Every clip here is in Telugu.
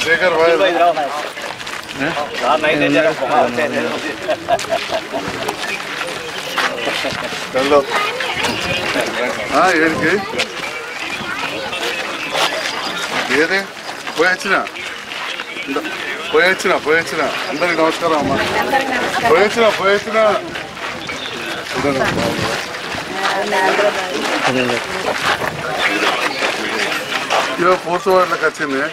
शेखर भाई चलो हाँ ఏడికి ఏదే పోయొచ్చినా అందరికి నమస్కారం అమ్మా పోయొచ్చినా ఇదో పోస్ట్ వాళ్ళకి వచ్చింది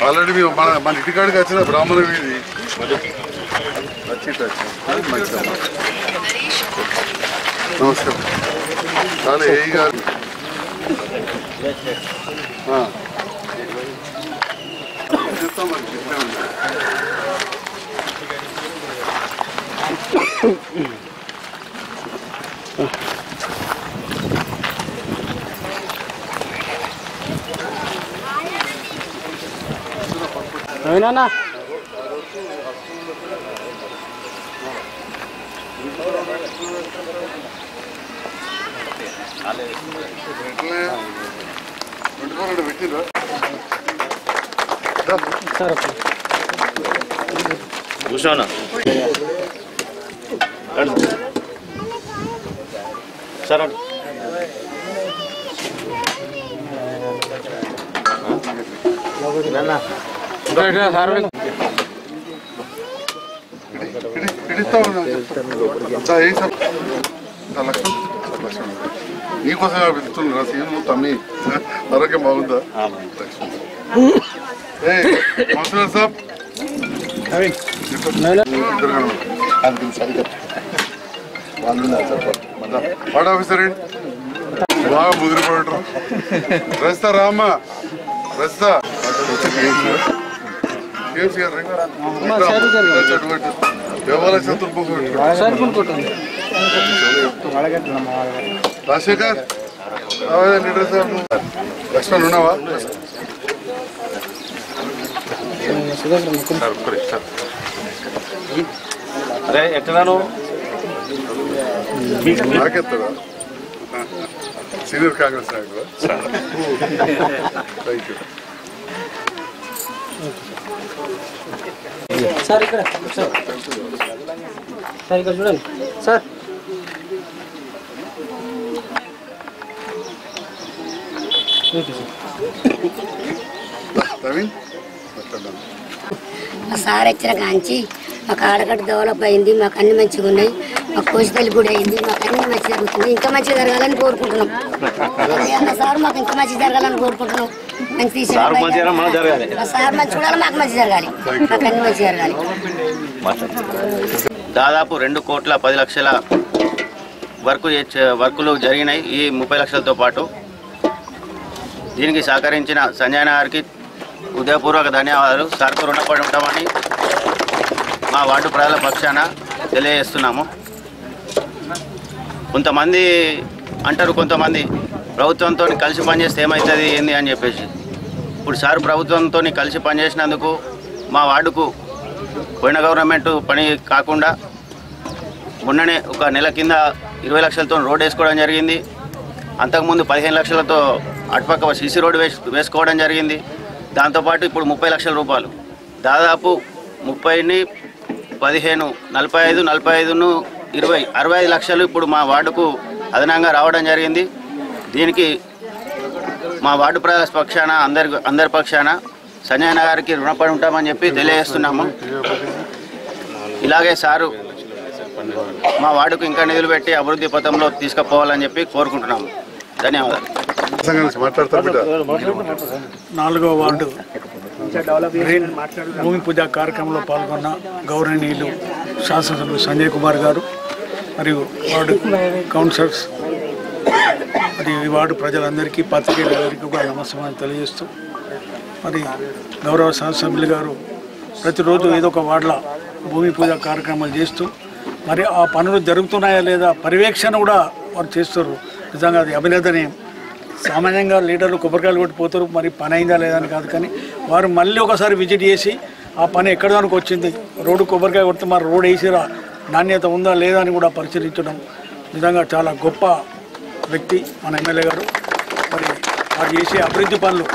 ఆల్రెడీ మేము మన ఇంటికాడికి వచ్చిన బ్రాహ్మణ వీధి నమస్కారం చాలా ఏ గారు ना కూర్చోనా సరే నీకోసం పిలుస్తున్నా సీను తమ్మి ఆరోగ్యం బాగుందా కౌన్సిలర్ సాబ్ వార్డ్ ఆఫీసర్ బాగా ముదిరిపోయటం రస్తా రామ్మా రస్తా రాజశేఖర్ లక్ష్మణ్ ఉన్నావా అరే ఎట్లా నాకెత్తడా సీనియర్ కాంగ్రెస్ నాయకుడు థ్యాంక్ యూ సార్ ఇక్కడ చూడండి సార్ మా సార్ వచ్చిన కాంచి మాకు ఆడగట్టు డెవలప్ అయింది, మాకు అన్ని మంచిగా ఉన్నాయి, మాకు కోసితల్లి కూడా అయింది, మాకు అన్ని మంచి జరుగుతుంది, ఇంకా మంచిగా జరగాలని కోరుకుంటున్నాం. సార్ మాకు ఇంకా మంచి జరగాలని కోరుకుంటున్నాం. మంచి తీసుకు సార్ మంచి చూడాలి, మాకు మంచి జరగాలి, మాకు అన్ని మంచి జరగాలి. దాదాపు 2,10,00,000 వర్కులు జరిగినాయి ఈ 30 లక్షలతో పాటు. దీనికి సహకరించిన సంజయ్ గారికి హృదయపూర్వక ధన్యవాదాలు. సార్కు రుణపడి ఉంటామని మా వార్డు ప్రజల పక్షాన తెలియజేస్తున్నాము. కొంతమంది అంటారు, కొంతమంది ప్రభుత్వంతో కలిసి పనిచేస్తే ఏమవుతుంది ఏంది అని చెప్పేసి. ఇప్పుడు సార్ ప్రభుత్వంతో కలిసి పనిచేసినందుకు మా వార్డుకు పోయిన గవర్నమెంట్ పని కాకుండా మొన్ననే ఒక నెల కింద 20 లక్షలతో రోడ్ వేసుకోవడం జరిగింది. అంతకుముందు 15 లక్షలతో అటుపక్క సీసీ రోడ్ వేసుకోవడం జరిగింది. దాంతోపాటు ఇప్పుడు 30 లక్షల రూపాయలు, దాదాపు 30ని 15, 45, 45ను 20, 65 లక్షలు ఇప్పుడు మా వార్డుకు అదనంగా రావడం జరిగింది. దీనికి మా వార్డు ప్రజల పక్షాన అందరి పక్షాన సంజయ్ గారికి రుణపడి ఉంటామని చెప్పి తెలియజేస్తున్నాము. ఇలాగే సారు మా వార్డుకు ఇంకా నిధులు పెట్టి అభివృద్ధి పథంలో తీసుకుపోవాలని చెప్పి కోరుకుంటున్నాము. ధన్యవాదాలు. 4వ వార్డు భూమి పూజ కార్యక్రమంలో పాల్గొన్న గౌరవనీయులు శాసనసభ్యులు సంజయ్ కుమార్ గారు మరియు వార్డు కౌన్సిలర్స్ మరియు ఈ వార్డు ప్రజలందరికీ పత్రికేయులందరికీ కూడా నమస్కారం తెలియజేస్తూ, మరి గౌరవ శాసనసభ్యులు గారు ప్రతిరోజు ఏదో ఒక వార్డులో భూమి పూజ కార్యక్రమాలు చేస్తూ మరి ఆ పనులు జరుగుతున్నాయా లేదా పర్యవేక్షణ కూడా వారు చేస్తారు. నిజంగా అది అభినందనీయం. సామాన్యంగా లీడర్లు కొబ్బరికాయలు కొట్టిపోతారు, మరి పని అయిందా లేదా అని కాదు, కానీ వారు మళ్ళీ ఒకసారి విజిట్ చేసి ఆ పని ఎక్కడ దానికి వచ్చింది, రోడ్డు కొబ్బరికాయ కొడితే మరి రోడ్ వేసిరా నాణ్యత ఉందా లేదా అని కూడా పరిశీలించడం నిజంగా చాలా గొప్ప వ్యక్తి మన ఎమ్మెల్యే గారు. మరి వారు చేసే అభివృద్ధి పనులు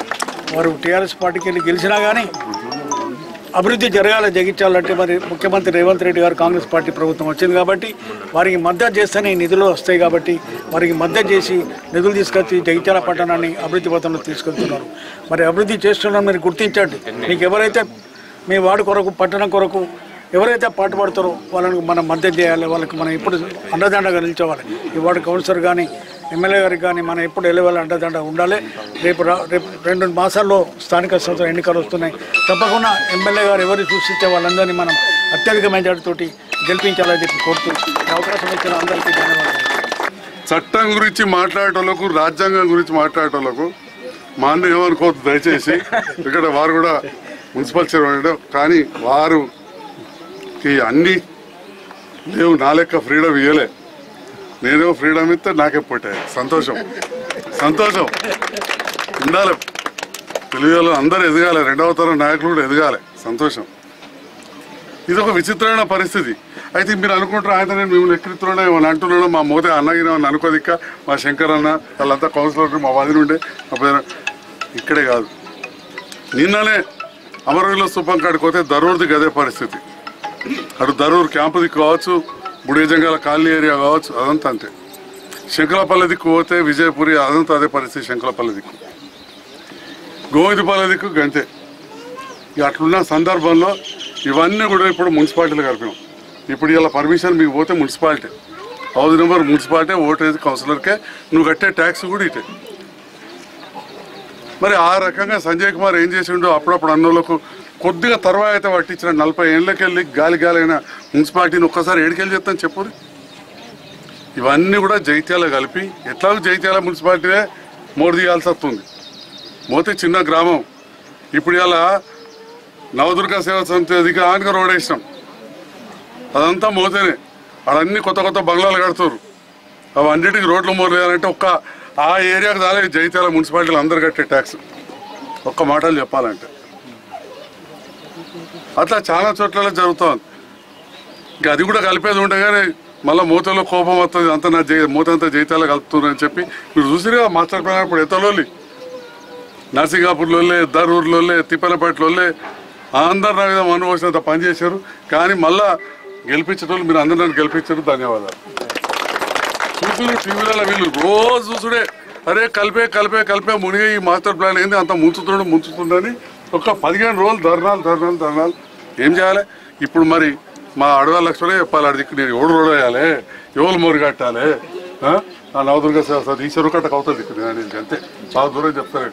వారు టీఆర్ఎస్ పార్టీకి వెళ్ళి గెలిచినా కానీ అభివృద్ధి జరగాలి జగిత్యాలంటే మరి ముఖ్యమంత్రి రేవంత్ రెడ్డి గారు కాంగ్రెస్ పార్టీ ప్రభుత్వం వచ్చింది కాబట్టి వారికి మద్దతు చేస్తేనే నిధులు వస్తాయి కాబట్టి వారికి మద్దతు చేసి నిధులు తీసుకొచ్చి జగిత్యాల పట్టణాన్ని అభివృద్ధి పథంలో తీసుకెళ్తున్నారు. మరి అభివృద్ధి చేస్తున్నారు మీరు గుర్తించండి. మీకు ఎవరైతే మీ వార్డు కొరకు పట్టణం కొరకు ఎవరైతే పాటుపడతారో వాళ్ళని మనం మద్దతు చేయాలి. వాళ్ళకి మనం ఎప్పుడు అండదండగా నిల్చోవాలి. ఈ వార్డు కౌన్సిలర్ కానీ ఎమ్మెల్యే గారికి కానీ మనం ఎప్పుడు వెళ్ళేవాళ్ళు అండదండ ఉండాలి. రేపు 2 మాసాల్లో స్థానిక సంస్థల ఎన్నికలు వస్తున్నాయి. తప్పకుండా ఎమ్మెల్యే గారు ఎవరు సూచిస్తే వాళ్ళందరినీ మనం అత్యధిక మెజార్టీతోటి గెలిపించాలని చెప్పి కోరుతూ అవకాశం ఇచ్చిన అందరికీ ధన్యవాదాలు. చట్టం గురించి మాట్లాడేటోళ్ళకు, రాజ్యాంగం గురించి మాట్లాడేటోళ్ళకు మా అన్న ఏమనుకోవద్దు దయచేసి. ఇక్కడ వారు కూడా మున్సిపల్ చైర్మన్, కానీ వారుకి అన్నీ లేవు. నా లెక్క ఫ్రీడమ్ ఇవ్వలే. నేనేమో ఫ్రీడమ్ ఇస్తే నాకే పుట్టాయి. సంతోషం ఉండాలి. తెలుగులో అందరూ ఎదగాలి. 2వ తరం నాయకులు కూడా ఎదగాలి. సంతోషం. ఇది ఒక విచిత్రమైన పరిస్థితి. అయితే మీరు అనుకుంటారు ఆయన నేను మిమ్మల్ని ఎక్కిరిస్తున్నాడో ఏమని అంటున్నాడో, మా మోదే అన్నగిన అనుకోదిక్క, మా శంకర్ అన్న వాళ్ళంతా కౌన్సిలర్, మా వదిన ఉండే, మా పేరు ఇక్కడే కాదు. నిన్ననే అమరవీరుల స్థూపం కాడికి పోతే దరూర్ది గదే పరిస్థితి. అటు దరూర్ క్యాంపు దిక్కు కావచ్చు, బుడేజంగాల కాలనీ ఏరియా కావచ్చు, అదంతా అంతే. శంకరపల్లి దిక్కు పోతే విజయపురి, అదంతా అదే పరిస్థితి. శంకరపల్లి దిక్కు, గోవిందపల్లి దిక్కు గంతే. ఇక అట్లున్న సందర్భంలో ఇవన్నీ కూడా ఇప్పుడు మున్సిపాలిటీలు కలిపాం. ఇప్పుడు ఇలా పర్మిషన్ మీకు పోతే మున్సిపాలిటీ, హౌస్ నెంబర్ మున్సిపాలిటీ, ఓటేజ్ కౌన్సిలర్కే, నువ్వు కట్టే ట్యాక్స్ కూడా ఇటే. మరి ఆ రకంగా సంజయ్ కుమార్ ఏం చేసిండో అప్పుడప్పుడు అన్నోళ్ళకు కొద్దిగా తర్వాత పట్టించిన 40 ఏళ్ళకెళ్ళి గాలిగాలైన మున్సిపాలిటీని ఒక్కసారి ఏడుకెళ్ళి చెప్తాను చెప్పు. ఇవన్నీ కూడా జైత్యాల కలిపి ఎట్లాగో జైత్యాల మున్సిపాలిటీనే మోడు తీయాల్సి వస్తుంది. మోతే చిన్న గ్రామం. ఇప్పుడు ఇలా నవదుర్గ సేవా సమితి అధికారిగా రోడ్ వేసినాం. అదంతా మోతేనే. అన్నీ కొత్త బంగ్లాలు కడుతున్నారు. అవన్నిటికి రోడ్లు మోరేయాలంటే ఒక్క ఆ ఏరియాకు దాలే జైత్యాల మున్సిపాలిటీలు అందరు కట్టే ట్యాక్స్. ఒక్క మాటలు చెప్పాలంటే అట్లా చాలా చోట్ల జరుగుతుంది. ఇంకా అది కూడా కలిపేది ఉంటే కానీ మళ్ళీ మూతలో కోపం వస్తుంది. అంతా నా మూత అంతా జైత్యాల కలుపుతున్నారని చెప్పి మీరు చూసిరుగా మాస్టర్ ప్లాన్. ఇప్పుడు ఎత్తలోళ్ళి, నర్సింగాపూర్లోళ్ళే, దరూర్లోళ్ళే, తిప్పనపేటలోళ్ళే అందరు నా మీద అనుభవించినంత పనిచేశారు. కానీ మళ్ళా గెలిపించడం మీరు అందరూ నన్ను గెలిపించారు. ధన్యవాదాలు. చూపులు టీవీలలో వీళ్ళు రోజు చూసుడే, అరే కలిపే మునిగే ఈ మాస్టర్ ప్లాన్ ఏంది అంత ముంచుతుండని ఒక 15 రోజులు ధర్నాలు ఏం చేయాలి? ఇప్పుడు మరి మా అడవాళ్ళ లక్షలే చెప్పాలి. అడికి నేను ఎవడు రోడ్ వేయాలి, ఎవరు మోరు కట్టాలి, నా నవదుర్గ సేవ ఈ చెరువు కట్టకు అవుతుంది ఇక్కడ నేను అంతే. చాలా దూరం చెప్తాను.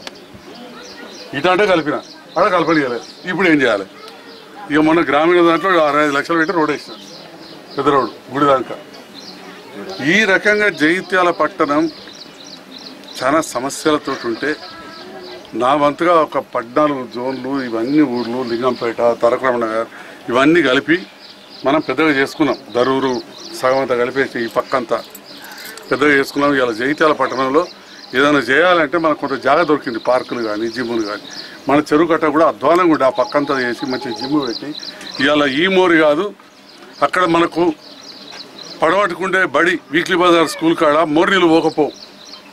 ఇటా అంటే కలిపిన అక్కడ కలపనియాలి. ఇప్పుడు ఏం చేయాలి? ఇక మొన్న గ్రామీణ దాంట్లో 65 లక్షలు పెట్టి రోడ్ వేసిన, పెద్ద రోడ్డు గుడి దాకా. ఈ రకంగా జైత్యాల పట్టణం చాలా సమస్యలతో ఉంటే నా వంతుగా ఒక 14 జోన్లు, ఇవన్నీ ఊర్లు, లింగంపేట, తారకరామ నగర్ ఇవన్నీ కలిపి మనం పెద్దగా చేసుకున్నాం. దరూరు సగం అంతా కలిపేసి ఈ పక్కంతా పెద్దగా చేసుకున్నాం. ఇలా జైత్యాల పట్టణంలో ఏదైనా చేయాలంటే మనకు కొంత జాగా దొరికింది. పార్కులు కానీ, జిమ్ములు కానీ. మన చెరువు కట్ట కూడా అధ్వానంగా ఉండే ఆ పక్కంతా చేసి మంచి జిమ్ పెట్టి ఇవాళ ఈ మోరు కాదు, అక్కడ మనకు పడవట్టుకుంటే బడి వీక్లీ బజార్ స్కూల్ కాడ మోరు నీళ్ళు పోకపో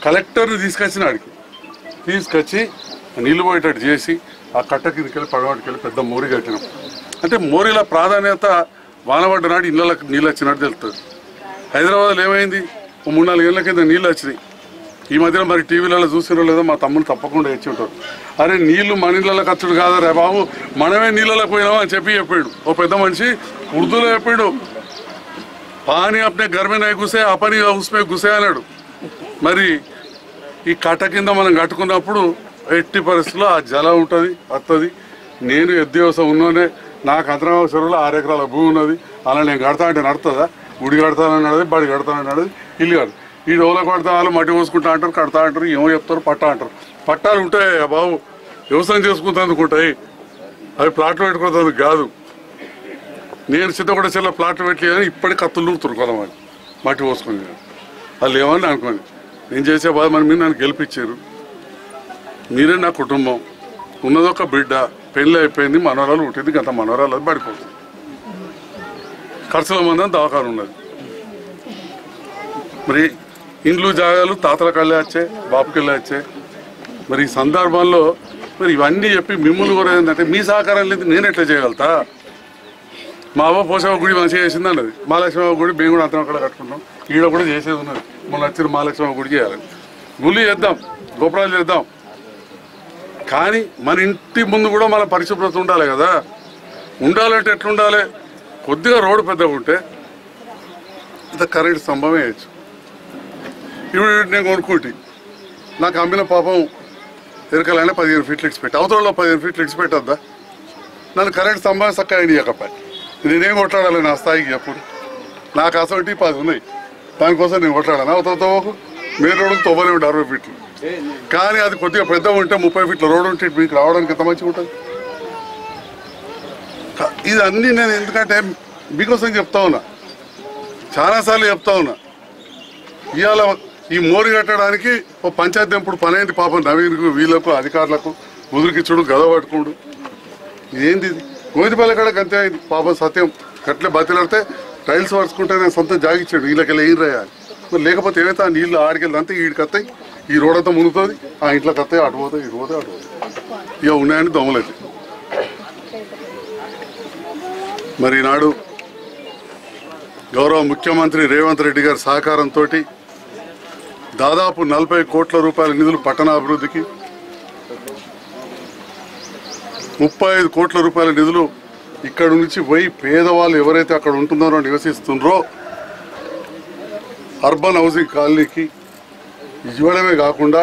కలెక్టర్ని తీసుకొచ్చి నీళ్ళు పోయేటట్టు చేసి ఆ కట్ట కిందకెళ్ళి పడవట్టుకెళ్ళి పెద్ద మోరి కట్టినాం. అంటే మోరీల ప్రాధాన్యత వానబడ్డ నాడు ఇళ్ళకి నీళ్ళు వచ్చినట్టు తెలుస్తుంది. హైదరాబాద్లో ఏమైంది? 3-4 ఏళ్ళ కింద నీళ్ళు వచ్చినాయి. ఈ మధ్యన మరి టీవీలలో చూసినో లేదో మా తమ్ముడు తప్పకుండా ఇచ్చి ఉంటారు. అరే నీళ్లు మన ఇళ్ళకి వచ్చుడు కాదా రే బాబు, మనమే నీళ్ళకి పోయినామా అని చెప్పాడు ఓ పెద్ద మనిషి. ఉర్దూలో చెప్పాడు, పానీ అప్నే घर में नहीं घुसे अपनी उसमें घुसे అన్నాడు. మరి ఈ కట్ట కింద మనం కట్టుకున్నప్పుడు ఎట్టి పరిస్థితుల్లో ఆ జలం ఉంటుంది, వస్తుంది. నేను ఎద్దేవసం ఉన్నోనే, నాకు అంతరామ చెరువులో 6 ఎకరాల భూమి ఉన్నది. అలా నేను కడతా అంటే నడుతుందా? గుడి కడతానన్నది, బడి కడతానన్నది, ఇల్లు కడదు. ఈ డోలో కడతా వాళ్ళు మట్టి పోసుకుంటా అంటారు, కడతా అంటారు, ఏమో చెప్తారు, పట్టా అంటారు. పట్టాలు ఉంటాయి బాబు, వ్యవసాయం చేసుకుంటేందుకు ఉంటాయి, అవి ప్లాట్లు పెట్టుకునేందుకు కాదు. నేను సిద్ధగూడ చెల్ల ప్లాట్లు పెట్టలేదని ఇప్పటికి కత్తులు నూరుతున్నారు కొంతమంది మట్టి పోసుకుని. వాళ్ళు ఏమని అనుకోండి, నేను చేసే బాధ మరి మీరు నన్ను గెలిపించారు. మీరే నా కుటుంబం, ఉన్నదొక బిడ్డ, పెళ్ళి అయిపోయింది, మనవరాలు పుట్టింది, గత మనవరాలు అది పడిపోతుంది. ఖర్చుల మంది దవాఖాన ఉన్నది. మరి ఇండ్లు జాగాలు తాతల కళ్ళే వచ్చాయి, బాపుకెళ్ళే వచ్చాయి. మరి ఈ సందర్భంలో మరి ఇవన్నీ చెప్పి మిమ్మల్ని కూడా ఏంటంటే మీ సహకారం లేదు నేను ఎట్లా చేయగలుగుతా? మా అవ్వ పోషవ గుడి మంచిగా చేసింది అన్నది, మహాలక్ష్మి గుడి మేము కూడా అంతా అక్కడ కట్టుకుంటాం, ఈడ కూడా చేసేది ఉన్నది. మొన్న వచ్చిన మహాలక్ష్మి గుడి చేయాలని గుళ్ళు చేద్దాం, గోపురాలు చేద్దాం, కానీ మన ఇంటి ముందు కూడా మన పరిశుభ్రత ఉండాలి కదా. ఉండాలంటే ఎట్లుండాలి? కొద్దిగా రోడ్డు పెద్దగా ఉంటే ఇంత కరెంట్ స్తంభమే వేయచ్చు. ఇప్పుడు నేను కొనుక్కుంటే నాకు అమ్మిన పాపం ఎరకలైనా 15 ఫీట్లు ఇడిచిపెట్టి అవతలలో 15 ఫీట్లు ఇడిచిపెట్టద్దా? నన్ను కరెంట్ స్తంభం చక్కగా ఇయ్యకపోయి నేనేం కొట్లాడాలి? నా స్థాయికి ఎప్పుడు నాకు అసలు 10 ఉన్నాయి, దానికోసం నేను కొట్లాడాను. అవతలతో మెయిన్ రోడ్డు 90 ఉంటే 60 ఫీట్లు, కానీ అది కొద్దిగా పెద్దగా ఉంటే 30 ఫీట్ల రోడ్డు ఉంటే మీకు రావడానికి ఎంత మంచిగా ఉంటుంది. ఇది అన్నీ నేను ఎందుకంటే మీకోసం చెప్తా ఉన్నా, చాలాసార్లు చెప్తా ఉన్నా. ఇవాళ ఈ మోరి కట్టడానికి ఓ పంచాయతీ ఇప్పుడు పని అయింది పాపం నవీన్కు వీళ్ళకు అధికారులకు ముదురుకిచ్చుడు గద పట్టుకోడు. ఇదేంది ఇది? గోవిందపల్లి కాడ అంతే అయింది పాపం. సత్యం కట్లే బతిలాడితే టైల్స్ వరుసుకుంటే నేను సొంతం జాగిచ్చాడు వీళ్ళకెళ్ళి ఏం రాయాలి. మరి లేకపోతే ఏమైతే ఆ నీళ్ళు ఆడికెళ్ళి అంతే ఈడికి వస్తాయి, ఈ రోడ్ అంతా మునుగుతుంది, ఆ ఇంట్లోకి వస్తాయి, అటు పోతాయి, ఇటు పోతాయి, అటు పోతాయి, ఇక ఉన్నాయని దొంగలైతే. మరి ఈనాడు గౌరవ ముఖ్యమంత్రి రేవంత్ రెడ్డి గారి సహకారంతో దాదాపు 40 కోట్ల రూపాయల నిధులు పట్టణాభివృద్ధికి, 35 కోట్ల రూపాయల నిధులు ఇక్కడ నుంచి పోయి పేదవాళ్ళు ఎవరైతే అక్కడ ఉంటున్నారో నివసిస్తున్నారో అర్బన్ హౌసింగ్ కాలనీకి ఇవ్వడమే కాకుండా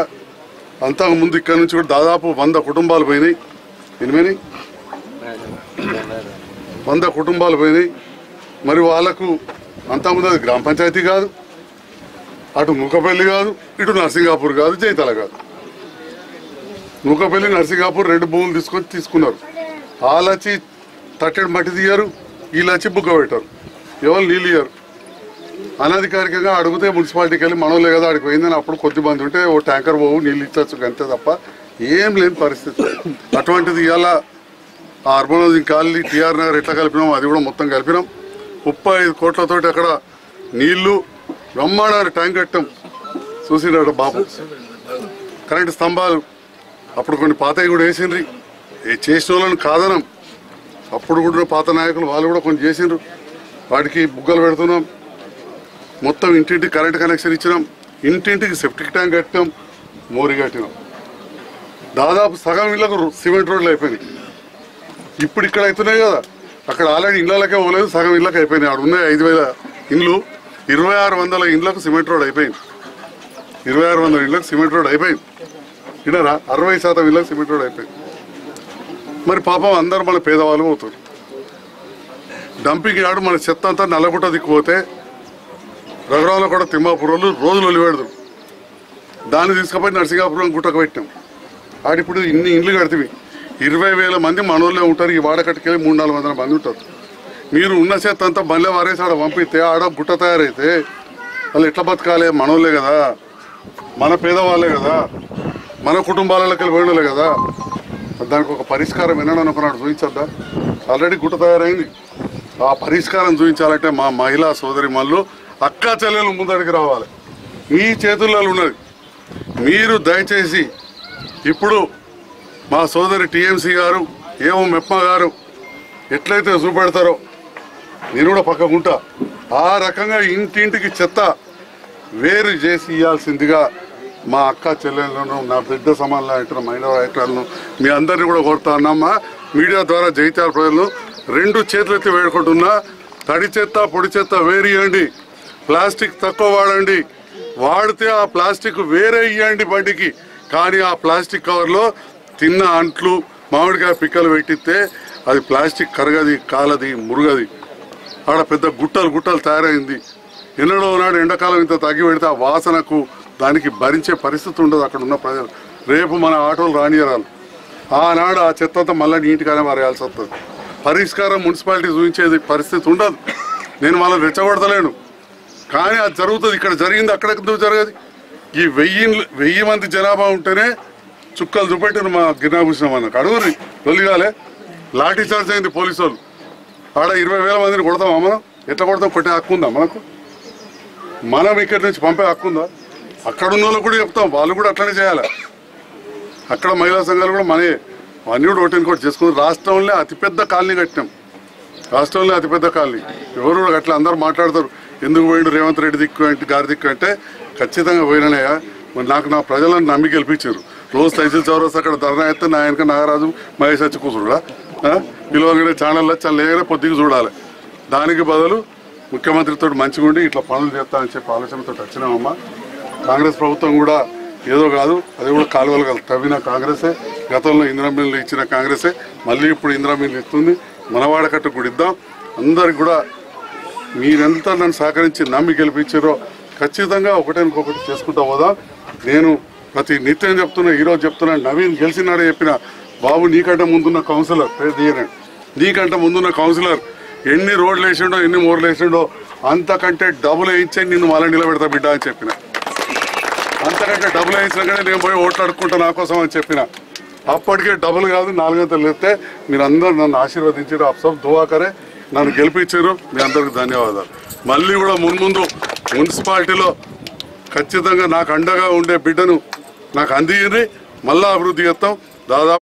అంతకుముందు ఇక్కడ నుంచి కూడా దాదాపు 100 కుటుంబాలు పోయినాయి. 100 కుటుంబాలు పోయినాయి. మరి వాళ్ళకు అంతకుముందు అది గ్రామ పంచాయతీ కాదు, అటు నూకపల్లి కాదు, ఇటు నర్సింగాపూర్ కాదు, జైతల కాదు. నూకపల్లి నర్సింగాపూర్ 2 భూములు తీసుకున్నారు. వాళ్ళొచ్చి తట్టెడు మట్టి తీయరు, వీళ్ళొచ్చి బుగ్గ పెట్టారు, ఎవరు నీళ్ళు ఇయ్యరు. అనధికారికంగా అడిగితే మున్సిపాలిటీకి వెళ్ళి మనోళ్ళే కదా అడిగి పోయిందని అప్పుడు కొద్దిమంది ఉంటే ఓ ట్యాంకర్ పోవు నీళ్ళు ఇచ్చచ్చు అంతే తప్ప ఏం లేని పరిస్థితి. అటువంటిది ఇవాళ ఆ urban housing colony T R Nagar ఎట్లా కలిపినాం అది కూడా మొత్తం కలిపినాం. 35 కోట్లతోటి అక్కడ నీళ్లు బ్రహ్మాండానికి ట్యాంక్ కట్టాం. చూసినాడు బాబు కరెంటు స్తంభాలు అప్పుడు కొన్ని పాతవి కూడా వేసిండ్రి, చేసిన వాళ్ళని కాదనం. అప్పుడు కూడా పాత నాయకులు వాళ్ళు కూడా కొన్ని చేసిండ్రు, వాటికి బుగ్గలు పెడుతున్నాం. మొత్తం ఇంటింటికి కరెంట్ కనెక్షన్ ఇచ్చినాం, ఇంటింటికి సెప్టిక్ ట్యాంక్ కట్టినాం, మోరి కట్టినాం. దాదాపు సగం ఇళ్ళకు సిమెంట్ రోడ్లు అయిపోయినాయి. ఇప్పుడు ఇక్కడ అవుతున్నాయి కదా, అక్కడ ఆల్రెడీ ఇళ్ళకే పోలేదు, సగం ఇళ్ళకి అయిపోయినాయి. అక్కడ ఉన్నాయి 5000 ఇండ్లు, 2600 ఇండ్లకు సిమెంట్ రోడ్ అయిపోయింది. 2600 ఇండ్లకు సిమెంట్ రోడ్ అయిపోయింది. వినరా 60% ఇళ్ళకి సిమెంట్ రోడ్ అయిపోయింది. మరి పాపం అందరూ మన పేదవాళ్ళు పోతారు. డంపింగ్ యార్డు మన చెత్త అంతా నల్లగుట్ట దిక్కుపోతే రఘురావులో కూడా తిమ్మాపూర్ వాళ్ళు రోజులు వదిలిపెడతారు. దాన్ని తీసుకుపోయి నర్సింగాపురం గుట్టకు పెట్టాం. ఆడిప్పుడు ఇన్ని ఇండ్లు కడితే 20,000 మంది మనోళ్ళే ఉంటారు. ఈ వాడకట్టుకెళ్ళి 300-400 మంది ఉంటారు. మీరు ఉన్న చెత్త అంతా బండ్లే వారేసి ఆడ పంపిస్తే ఆడ గుట్ట తయారైతే వాళ్ళు ఎట్లా బతకాలి? మనోళ్ళే కదా, మన పేదవాళ్ళే కదా, మన కుటుంబాలకి పోయినోళ్ళే కదా. దానికి ఒక పరిష్కారం వినడం ఒకనాడు చూపించద్దా? ఆల్రెడీ గుట్ట తయారైంది. ఆ పరిష్కారం చూపించాలంటే మా మహిళా సోదరి మళ్ళు అక్కా చెల్లెలు ముందడికి రావాలి. మీ చేతుల్లో ఉన్నది. మీరు దయచేసి ఇప్పుడు మా సోదరి టీఎంసీ గారు ఏమో మెప్ప గారు ఎట్లయితే చూపెడతారో నేను కూడా పక్కకుంటా. ఆ రకంగా ఇంటింటికి చెత్త వేరు చేసి ఇవ్వాల్సిందిగా మా అక్క చెల్లెళ్ళను, నా బిడ్డ సమానులు మహిళా రైతులను మీ అందరినీ కూడా కోరుతా ఉన్నామా. మీడియా ద్వారా జగిత్యాల ప్రజలను 2 చేతులెత్తి వేడుకుంటున్నా. తడి చెత్త పొడి చెత్త వేరు ఇవ్వండి, ప్లాస్టిక్ తక్కువ వాడండి, వాడితే ఆ ప్లాస్టిక్ వేరే ఇవ్వండి బండికి. కానీ ఆ ప్లాస్టిక్ కవర్లో తిన్న అంట్లు మామిడికాయ పిక్కలు పెట్టిస్తే అది ప్లాస్టిక్ కరగది, కాలది, మురుగది. ఆడ పెద్ద గుట్టలు తయారైంది. ఎన్నడో నాడు ఎండాకాలం ఇంత తగ్గి పెడితే ఆ వాసనకు దానికి భరించే పరిస్థితి ఉండదు అక్కడ ఉన్న ప్రజలు. రేపు మన ఆటోలు రానియరాలు. ఆనాడు ఆ చెత్త అంతా మళ్ళీ నీటిగానే మారేయాల్సి వస్తుంది. పరిష్కారం మున్సిపాలిటీ చూపించేది పరిస్థితి ఉండదు. నేను వాళ్ళని రెచ్చగొడతలేను, కానీ అది జరుగుతుంది. ఇక్కడ జరిగింది అక్కడ ఎందుకు జరగదు? ఈ 1000 మంది జనాభా ఉంటేనే చుక్కలు చూపెట్టారు మా గిరినాభూషణం అన్న అడుగురి తొలిగాలే లాఠీ చార్జ్ అయింది పోలీసు వాళ్ళు. ఆడ 20,000 మందిని కొడతామా మనం? ఎట్లా కొడతాం? కొట్టే హక్కు ఉందా మనకు? మనం ఇక్కడి నుంచి పంపే హక్కు ఉందా? అక్కడ ఉన్న వాళ్ళకు కూడా చెప్తాం, వాళ్ళు కూడా అట్లనే చేయాలి. అక్కడ మహిళా సంఘాలు కూడా మనయే అన్నీ కూడా ఒకటి కూడా చేసుకుని రాష్ట్రంలో అతిపెద్ద కాలనీ కట్టినాం. రాష్ట్రంలో అతిపెద్ద కాలనీ ఎవరు కూడా అట్లా అందరూ మాట్లాడతారు, ఎందుకు పోయిండు రేవంత్ రెడ్డి దిక్కు అంటే గారి దిక్కు అంటే ఖచ్చితంగా పోయినానయ్యా. మరి నాకు నా ప్రజలను నమ్మి గెలిపించారు. రోజు తహసీల్ చౌరస్ అక్కడ ధర్నా అయితే నా వెనక నాగరాజు మహేష్ వచ్చి కూర్చుడా పిలువగానే ఛానల్లో చాలా లేగానే పొద్దుకు చూడాలి. దానికి బదులు ముఖ్యమంత్రితో మంచిగా ఉండి ఇట్లా పనులు చేస్తానని చెప్పి ఆలోచనతో వచ్చినామమ్మా. కాంగ్రెస్ ప్రభుత్వం కూడా ఏదో కాదు, అది కూడా కాలువలు తవ్విన కాంగ్రెసే, గతంలో ఇందిరామిల్లు ఇచ్చిన కాంగ్రెసే, మళ్ళీ ఇప్పుడు ఇందిరామిల్లు ఇస్తుంది. మనవాడకట్టు కూడా ఇద్దాం. అందరికి కూడా మీరెంతా నన్ను సహకరించి నమ్మి గెలిపించారో ఖచ్చితంగా ఒకటి చేసుకుంటా పోదాం. నేను ప్రతి నిత్యం చెప్తున్నా, ఈరోజు చెప్తున్నా, నవీన్ గెలిచినాడే చెప్పిన బాబు నీకంటే ముందున్న కౌన్సిలర్ పేరు తీయనండి, నీకంటే ముందున్న కౌన్సిలర్ ఎన్ని రోడ్లు వేసిండో ఎన్ని మోర్లు వేసిండో అంతకంటే డబ్బులు వేయించే నిన్ను మళ్ళీ నిలబెడతా బిడ్డ అని చెప్పిన. అంతకంటే డబ్బులు వేయించినా కానీ నేను పోయి ఓట్లు అడుక్కుంటా నా కోసం అని చెప్పిన. అప్పటికే డబ్బులు కాదు 4 గంటలు లేస్తే మీరు అందరూ నన్ను ఆశీర్వదించారు. అప్సబ్ దువాకరే నన్ను గెలిపించారు. మీ అందరికి ధన్యవాదాలు. మళ్ళీ కూడా మున్ముందు మున్సిపాలిటీలో ఖచ్చితంగా నాకు అండగా ఉండే బిడ్డను నాకు అందింది. మళ్ళా అభివృద్ధి చేస్తాం. దాదాపు